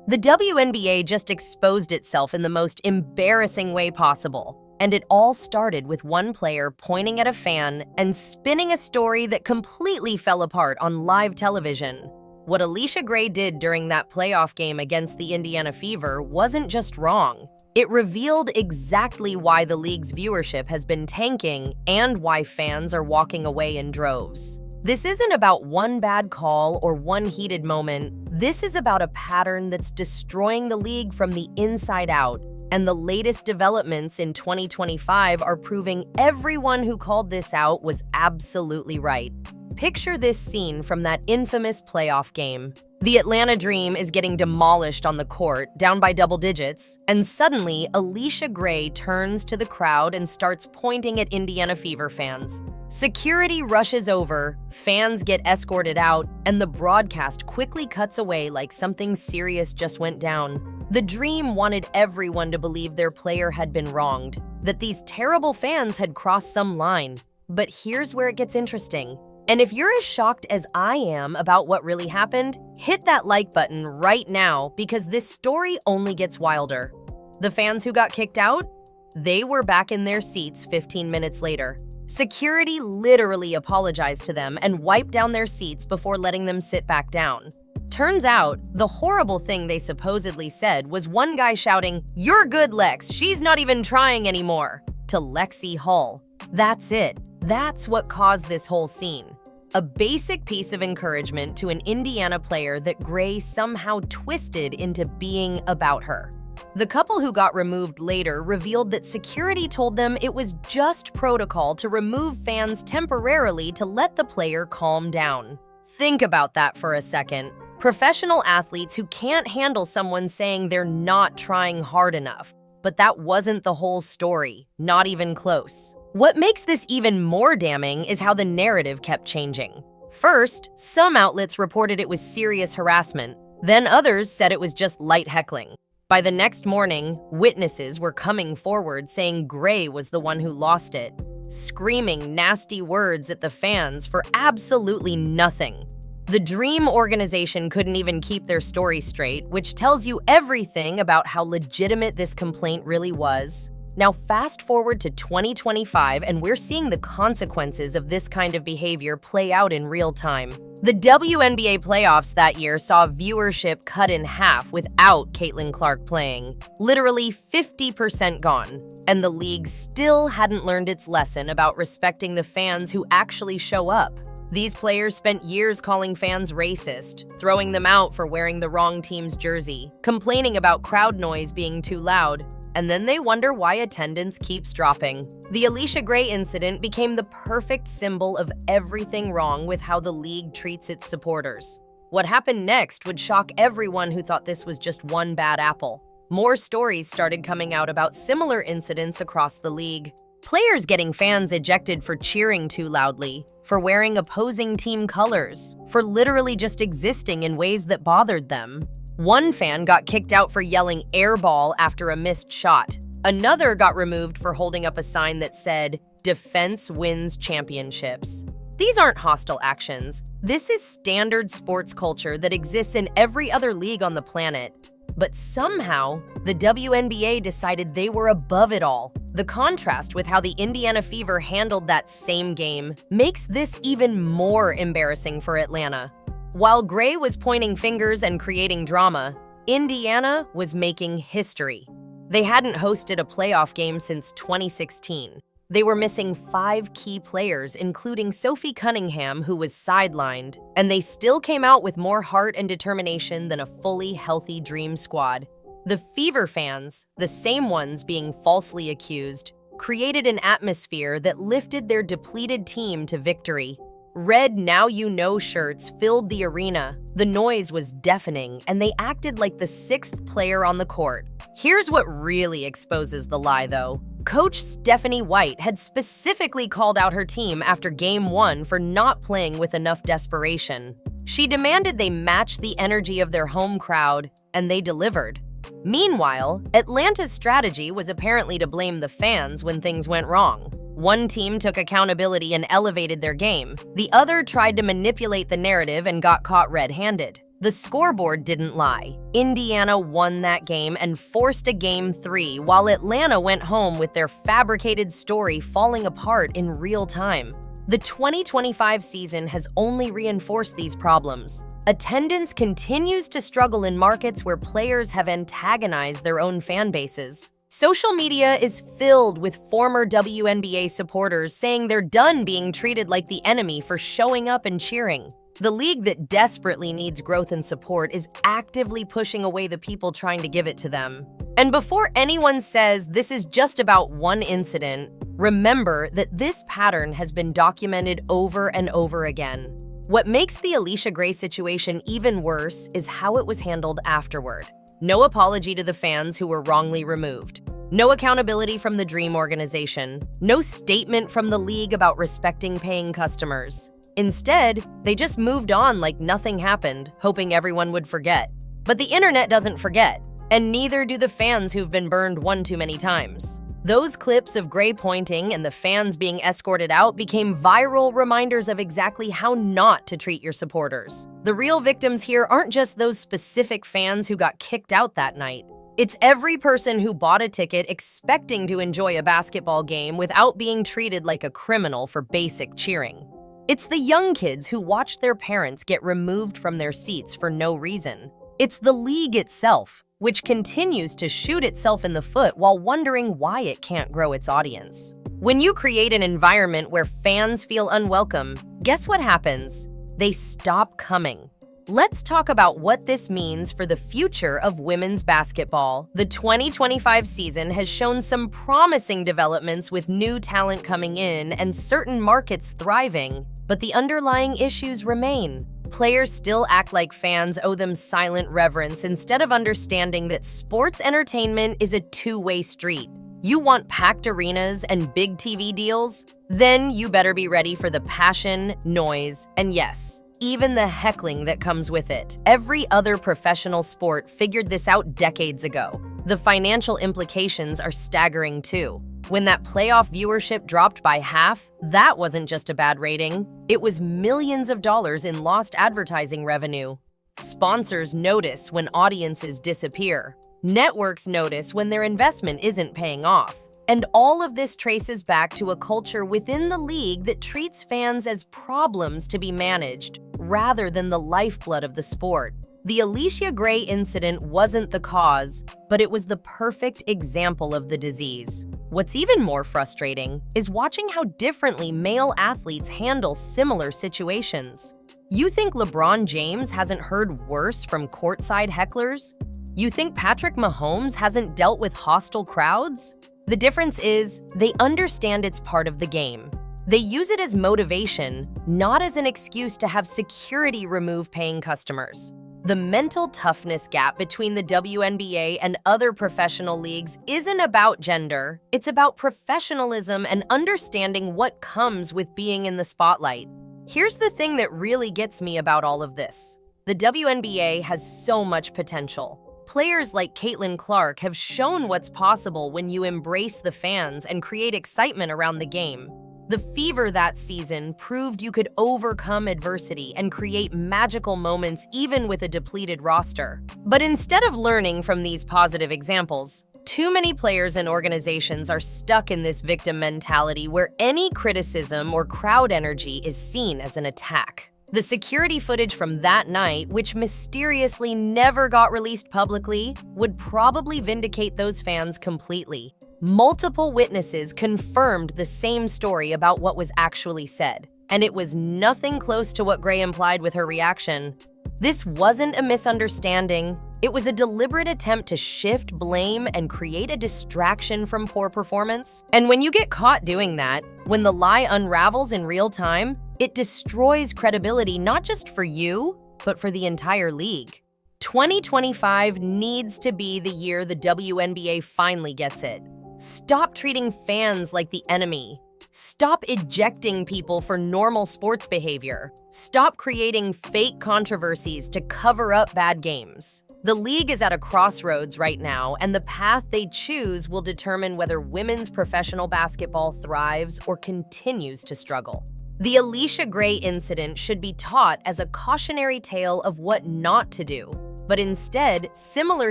The WNBA just exposed itself in the most embarrassing way possible. And it all started with one player pointing at a fan and spinning a story that completely fell apart on live television. What Alicia Gray did during that playoff game against the Indiana Fever wasn't just wrong. It revealed exactly why the league's viewership has been tanking and why fans are walking away in droves. This isn't about one bad call or one heated moment. This is about a pattern that's destroying the league from the inside out. And the latest developments in 2025 are proving everyone who called this out was absolutely right. Picture this scene from that infamous playoff game. The Atlanta Dream is getting demolished on the court, down by double digits, and suddenly Alicia Gray turns to the crowd and starts pointing at Indiana Fever fans. Security rushes over, fans get escorted out, and the broadcast quickly cuts away like something serious just went down. The Dream wanted everyone to believe their player had been wronged, that these terrible fans had crossed some line. But here's where it gets interesting. And if you're as shocked as I am about what really happened, hit that like button right now because this story only gets wilder. The fans who got kicked out? They were back in their seats 15 minutes later. Security literally apologized to them and wiped down their seats before letting them sit back down. Turns out, the horrible thing they supposedly said was one guy shouting, "You're good, Lex, she's not even trying anymore," to Lexi Hull. That's it. That's what caused this whole scene. A basic piece of encouragement to an Indiana player that Gray somehow twisted into being about her. The couple who got removed later revealed that security told them it was just protocol to remove fans temporarily to let the player calm down. Think about that for a second. Professional athletes who can't handle someone saying they're not trying hard enough. But that wasn't the whole story, not even close. What makes this even more damning is how the narrative kept changing. First, some outlets reported it was serious harassment. Then others said it was just light heckling. By the next morning, witnesses were coming forward saying Gray was the one who lost it, screaming nasty words at the fans for absolutely nothing. The Dream organization couldn't even keep their story straight, which tells you everything about how legitimate this complaint really was. Now fast forward to 2025 and we're seeing the consequences of this kind of behavior play out in real time. The WNBA playoffs that year saw viewership cut in half without Caitlin Clark playing, literally 50% gone. And the league still hadn't learned its lesson about respecting the fans who actually show up. These players spent years calling fans racist, throwing them out for wearing the wrong team's jersey, complaining about crowd noise being too loud, and then they wonder why attendance keeps dropping. The Alicia Gray incident became the perfect symbol of everything wrong with how the league treats its supporters. What happened next would shock everyone who thought this was just one bad apple. More stories started coming out about similar incidents across the league. Players getting fans ejected for cheering too loudly, for wearing opposing team colors, for literally just existing in ways that bothered them. One fan got kicked out for yelling "airball" after a missed shot. Another got removed for holding up a sign that said, "Defense wins championships." These aren't hostile actions. This is standard sports culture that exists in every other league on the planet. But somehow, the WNBA decided they were above it all. The contrast with how the Indiana Fever handled that same game makes this even more embarrassing for Atlanta. While Gray was pointing fingers and creating drama, Indiana was making history. They hadn't hosted a playoff game since 2016. They were missing 5 key players, including Sophie Cunningham, who was sidelined, and they still came out with more heart and determination than a fully healthy Dream squad. The Fever fans, the same ones being falsely accused, created an atmosphere that lifted their depleted team to victory. Red Now You Know shirts filled the arena. The noise was deafening, and they acted like the 6th player on the court. Here's what really exposes the lie, though. Coach Stephanie White had specifically called out her team after Game 1 for not playing with enough desperation. She demanded they match the energy of their home crowd, and they delivered. Meanwhile, Atlanta's strategy was apparently to blame the fans when things went wrong. One team took accountability and elevated their game. The other tried to manipulate the narrative and got caught red-handed. The scoreboard didn't lie. Indiana won that game and forced a Game 3, while Atlanta went home with their fabricated story falling apart in real time. The 2025 season has only reinforced these problems. Attendance continues to struggle in markets where players have antagonized their own fan bases. Social media is filled with former WNBA supporters saying they're done being treated like the enemy for showing up and cheering. The league that desperately needs growth and support is actively pushing away the people trying to give it to them. And before anyone says this is just about one incident, remember that this pattern has been documented over and over again. What makes the Alicia Gray situation even worse is how it was handled afterward. No apology to the fans who were wrongly removed. No accountability from the Dream organization. No statement from the league about respecting paying customers. Instead, they just moved on like nothing happened, hoping everyone would forget. But the internet doesn't forget, and neither do the fans who've been burned one too many times. Those clips of Gray pointing and the fans being escorted out became viral reminders of exactly how not to treat your supporters. The real victims here aren't just those specific fans who got kicked out that night. It's every person who bought a ticket expecting to enjoy a basketball game without being treated like a criminal for basic cheering. It's the young kids who watched their parents get removed from their seats for no reason. It's the league itself, which continues to shoot itself in the foot while wondering why it can't grow its audience. When you create an environment where fans feel unwelcome, guess what happens? They stop coming. Let's talk about what this means for the future of women's basketball. The 2025 season has shown some promising developments with new talent coming in and certain markets thriving, but the underlying issues remain. Players still act like fans owe them silent reverence instead of understanding that sports entertainment is a two-way street. You want packed arenas and big TV deals? Then you better be ready for the passion, noise, and yes, even the heckling that comes with it. Every other professional sport figured this out decades ago. The financial implications are staggering too. When that playoff viewership dropped by half, that wasn't just a bad rating. It was millions of dollars in lost advertising revenue. Sponsors notice when audiences disappear. Networks notice when their investment isn't paying off. And all of this traces back to a culture within the league that treats fans as problems to be managed, rather than the lifeblood of the sport. The Alicia Gray incident wasn't the cause, but it was the perfect example of the disease. What's even more frustrating is watching how differently male athletes handle similar situations. You think LeBron James hasn't heard worse from courtside hecklers? You think Patrick Mahomes hasn't dealt with hostile crowds? The difference is, they understand it's part of the game. They use it as motivation, not as an excuse to have security remove paying customers. The mental toughness gap between the WNBA and other professional leagues isn't about gender. It's about professionalism and understanding what comes with being in the spotlight. Here's the thing that really gets me about all of this. The WNBA has so much potential. Players like Caitlin Clark have shown what's possible when you embrace the fans and create excitement around the game. The Fever that season proved you could overcome adversity and create magical moments even with a depleted roster. But instead of learning from these positive examples, too many players and organizations are stuck in this victim mentality where any criticism or crowd energy is seen as an attack. The security footage from that night, which mysteriously never got released publicly, would probably vindicate those fans completely. Multiple witnesses confirmed the same story about what was actually said, and it was nothing close to what Gray implied with her reaction. This wasn't a misunderstanding. It was a deliberate attempt to shift blame and create a distraction from poor performance. And when you get caught doing that, when the lie unravels in real time, it destroys credibility not just for you, but for the entire league. 2025 needs to be the year the WNBA finally gets it. Stop treating fans like the enemy. Stop ejecting people for normal sports behavior. Stop creating fake controversies to cover up bad games. The league is at a crossroads right now, and the path they choose will determine whether women's professional basketball thrives or continues to struggle. The Alicia Gray incident should be taught as a cautionary tale of what not to do, but instead, similar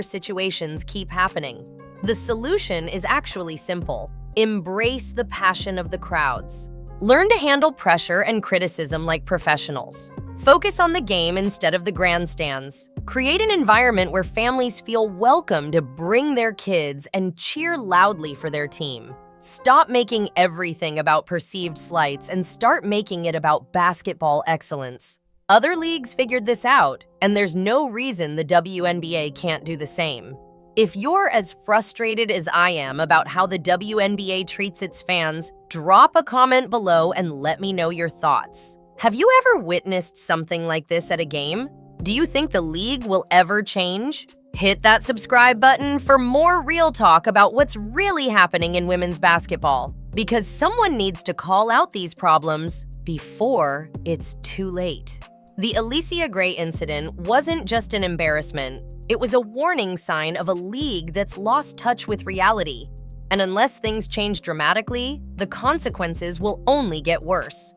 situations keep happening. The solution is actually simple. Embrace the passion of the crowds. Learn to handle pressure and criticism like professionals. Focus on the game instead of the grandstands. Create an environment where families feel welcome to bring their kids and cheer loudly for their team. Stop making everything about perceived slights and start making it about basketball excellence. Other leagues figured this out, and there's no reason the WNBA can't do the same. If you're as frustrated as I am about how the WNBA treats its fans, drop a comment below and let me know your thoughts. Have you ever witnessed something like this at a game? Do you think the league will ever change? Hit that subscribe button for more real talk about what's really happening in women's basketball, because someone needs to call out these problems before it's too late. The Alicia Gray incident wasn't just an embarrassment. It was a warning sign of a league that's lost touch with reality. And unless things change dramatically, the consequences will only get worse.